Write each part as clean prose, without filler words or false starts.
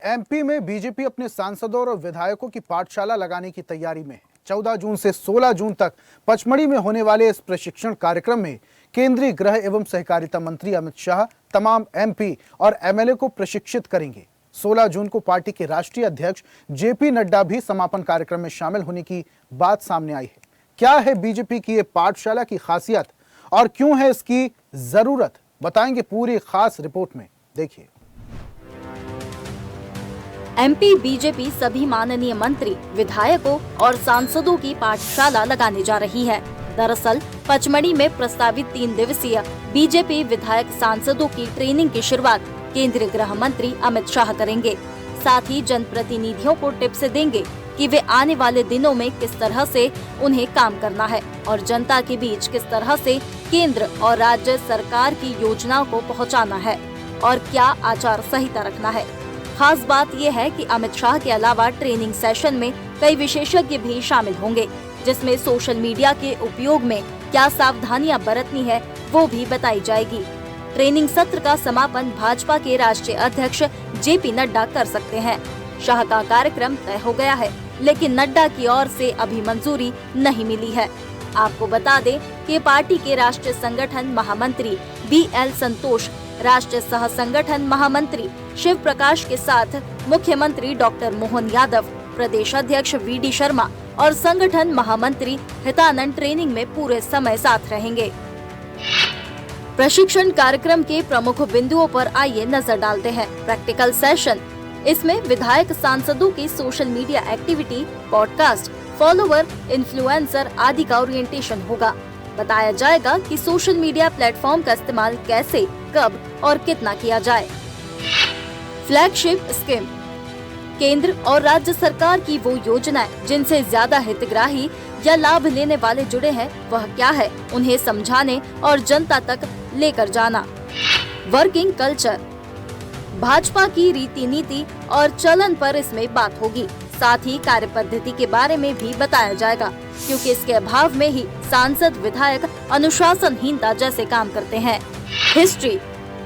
MP में BJP अपने सांसदों और विधायकों की पाठशाला लगाने की तैयारी में है। 14 जून से 16 जून तक पचमढ़ी में होने वाले इस प्रशिक्षण कार्यक्रम में केंद्रीय गृह एवं सहकारिता मंत्री अमित शाह तमाम एमपी और एमएलए को प्रशिक्षित करेंगे। 16 जून को पार्टी के राष्ट्रीय अध्यक्ष जेपी नड्डा भी समापन कार्यक्रम में शामिल होने की बात सामने आई है। क्या है बीजेपी की ये पाठशाला की खासियत और क्यों है इसकी जरूरत, बताएंगे पूरी खास रिपोर्ट में। देखिए। एमपी बीजेपी सभी माननीय मंत्री, विधायकों और सांसदों की पाठशाला लगाने जा रही है। दरअसल पचमढ़ी में प्रस्तावित 3 दिवसीय बीजेपी विधायक सांसदों की ट्रेनिंग की शुरुआत केंद्रीय गृह मंत्री अमित शाह करेंगे। साथ ही जनप्रतिनिधियों को टिप्स देंगे कि वे आने वाले दिनों में किस तरह से उन्हें काम करना है और जनता के बीच किस तरह से केंद्र और राज्य सरकार की योजनाओं को पहुंचाना है और क्या आचार संहिता रखना है। खास बात यह है कि अमित शाह के अलावा ट्रेनिंग सेशन में कई विशेषज्ञ भी शामिल होंगे, जिसमें सोशल मीडिया के उपयोग में क्या सावधानियां बरतनी है वो भी बताई जाएगी। ट्रेनिंग सत्र का समापन भाजपा के राष्ट्रीय अध्यक्ष जेपी नड्डा कर सकते हैं। शाह का कार्यक्रम तय हो गया है, लेकिन नड्डा की ओर से अभी मंजूरी नहीं मिली है। आपको बता दें कि पार्टी के राष्ट्रीय संगठन महामंत्री BL संतोष, राष्ट्रीय सह संगठन महामंत्री शिव प्रकाश के साथ मुख्यमंत्री डॉक्टर मोहन यादव, प्रदेश अध्यक्ष VD शर्मा और संगठन महामंत्री हितानंद ट्रेनिंग में पूरे समय साथ रहेंगे। प्रशिक्षण कार्यक्रम के प्रमुख बिंदुओं पर आइए नजर डालते हैं। प्रैक्टिकल सेशन, इसमें विधायक सांसदों की social media activity, podcast, follower, influencer आदि का ओरिएंटेशन होगा। बताया जाएगा कि सोशल मीडिया प्लेटफॉर्म का इस्तेमाल कैसे, कब और कितना किया जाए। फ्लैगशिप स्कीम, केंद्र और राज्य सरकार की वो योजनाएं जिनसे ज्यादा हितग्राही या लाभ लेने वाले जुड़े हैं, वह क्या है, उन्हें समझाने और जनता तक लेकर जाना। वर्किंग कल्चर, भाजपा की रीति नीति और चलन पर इसमें बात होगी। साथ ही कार्य पद्धति के बारे में भी बताया जाएगा, क्योंकि इसके अभाव में ही सांसद विधायक अनुशासनहीनता जैसे काम करते हैं। हिस्ट्री,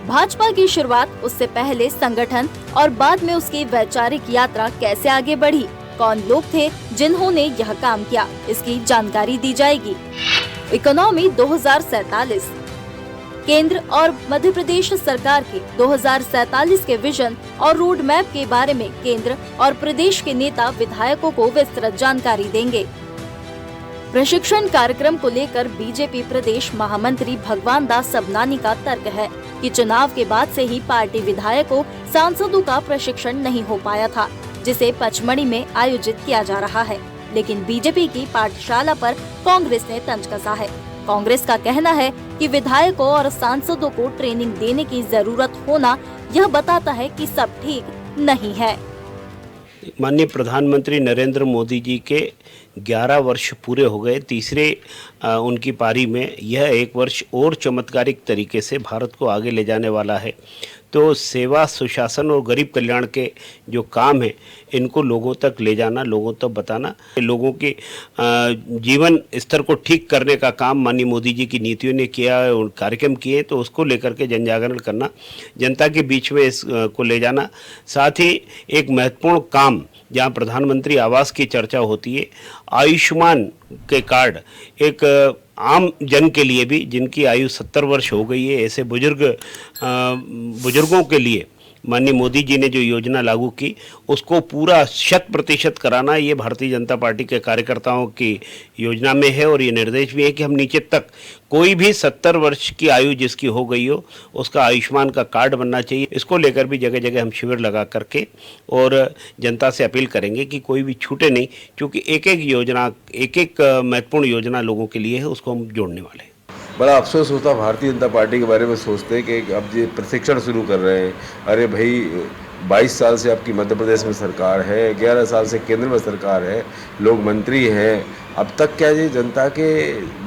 भाजपा की शुरुआत, उससे पहले संगठन और बाद में उसकी वैचारिक यात्रा कैसे आगे बढ़ी, कौन लोग थे जिन्होंने यह काम किया, इसकी जानकारी दी जाएगी। इकोनॉमी 2047, केंद्र और मध्य प्रदेश सरकार के 2047 के विजन और रोड मैप के बारे में केंद्र और प्रदेश के नेता विधायकों को विस्तृत जानकारी देंगे। प्रशिक्षण कार्यक्रम को लेकर बीजेपी प्रदेश महामंत्री भगवान दास सबनानी का तर्क है कि चुनाव के बाद से ही पार्टी विधायकों, सांसदों का प्रशिक्षण नहीं हो पाया था, जिसे पचमढ़ी में आयोजित किया जा रहा है। लेकिन बीजेपी की पाठशाला पर कांग्रेस ने तंज कसा है। कांग्रेस का कहना है कि विधायकों और सांसदों को ट्रेनिंग देने की जरूरत होना यह बताता है कि सब ठीक नहीं है। माननीय प्रधानमंत्री नरेंद्र मोदी जी के 11 वर्ष पूरे हो गए। तीसरे उनकी पारी में यह 1 वर्ष और चमत्कारिक तरीके से भारत को आगे ले जाने वाला है। तो सेवा, सुशासन और गरीब कल्याण के जो काम हैं, इनको लोगों तक ले जाना, लोगों तक बताना, लोगों के जीवन स्तर को ठीक करने का काम माननीय मोदी जी की नीतियों ने किया और कार्यक्रम किए, तो उसको लेकर के जन जागरण करना, जनता के बीच में इसको ले जाना। साथ ही एक महत्वपूर्ण काम जहाँ प्रधानमंत्री आवास की चर्चा होती है, आयुष्मान के कार्ड एक आम जन के लिए भी, जिनकी आयु 70 वर्ष हो गई है, ऐसे बुजुर्गों के लिए माननीय मोदी जी ने जो योजना लागू की, उसको पूरा 100% कराना, ये भारतीय जनता पार्टी के कार्यकर्ताओं की योजना में है। और ये निर्देश भी है कि हम नीचे तक कोई भी 70 वर्ष की आयु जिसकी हो गई हो, उसका आयुष्मान का कार्ड बनना चाहिए। इसको लेकर भी जगह जगह हम शिविर लगा करके और जनता से अपील करेंगे कि कोई भी छूटे नहीं, क्योंकि एक एक महत्वपूर्ण योजना लोगों के लिए है, उसको हम जोड़ने वाले हैं। बड़ा अफसोस होता भारतीय जनता पार्टी के बारे में सोचते हैं कि अब ये प्रशिक्षण शुरू कर रहे हैं। अरे भाई, 22 साल से आपकी मध्य प्रदेश में सरकार है, 11 साल से केंद्र में सरकार है, लोग मंत्री हैं, अब तक क्या ये जनता के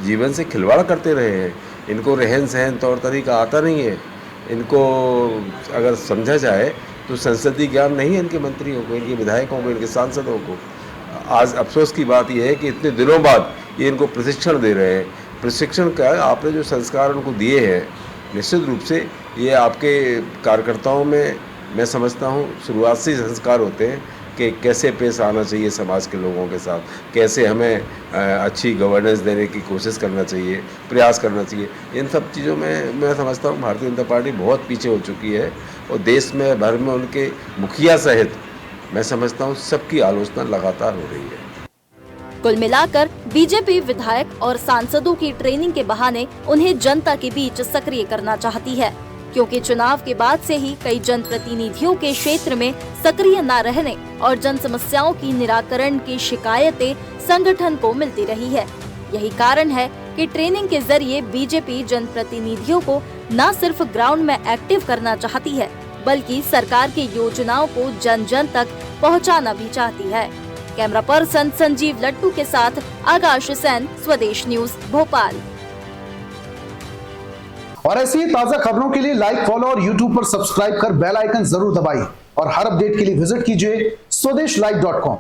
जीवन से खिलवाड़ करते रहे हैं? इनको रहन सहन तौर तरीका आता नहीं है। इनको अगर समझा जाए तो संसदीय ज्ञान नहीं है इनके मंत्रियों को, इनके विधायकों को, इनके सांसदों को। आज अफसोस की बात यह है कि इतने दिनों बाद ये इनको प्रशिक्षण दे रहे हैं। प्रशिक्षण का आपने जो संस्कार उनको दिए हैं, निश्चित रूप से ये आपके कार्यकर्ताओं में मैं समझता हूँ शुरुआत से ही संस्कार होते हैं कि कैसे पेश आना चाहिए समाज के लोगों के साथ, कैसे हमें अच्छी गवर्नेंस देने की कोशिश करना चाहिए, प्रयास करना चाहिए। इन सब चीज़ों में मैं समझता हूँ भारतीय जनता पार्टी बहुत पीछे हो चुकी है और देश में भर में उनके मुखिया सहित मैं समझता हूँ सबकी आलोचना लगातार हो रही है। कुल मिलाकर बीजेपी विधायक और सांसदों की ट्रेनिंग के बहाने उन्हें जनता के बीच सक्रिय करना चाहती है, क्योंकि चुनाव के बाद से ही कई जनप्रतिनिधियों के क्षेत्र में सक्रिय न रहने और जन समस्याओं की निराकरण की शिकायतें संगठन को मिलती रही है। यही कारण है कि ट्रेनिंग के जरिए बीजेपी जनप्रतिनिधियों को न सिर्फ ग्राउंड में एक्टिव करना चाहती है, बल्कि सरकार की योजनाओं को जन जन तक पहुंचाना भी चाहती है। कैमरा पर्सन संजीव लट्टू के साथ आकाश सेन, स्वदेश न्यूज, भोपाल। और ऐसी ही ताजा खबरों के लिए लाइक, फॉलो और यूट्यूब पर सब्सक्राइब कर बेल आइकन जरूर दबाइए और हर अपडेट के लिए विजिट कीजिए swedeshlive.com।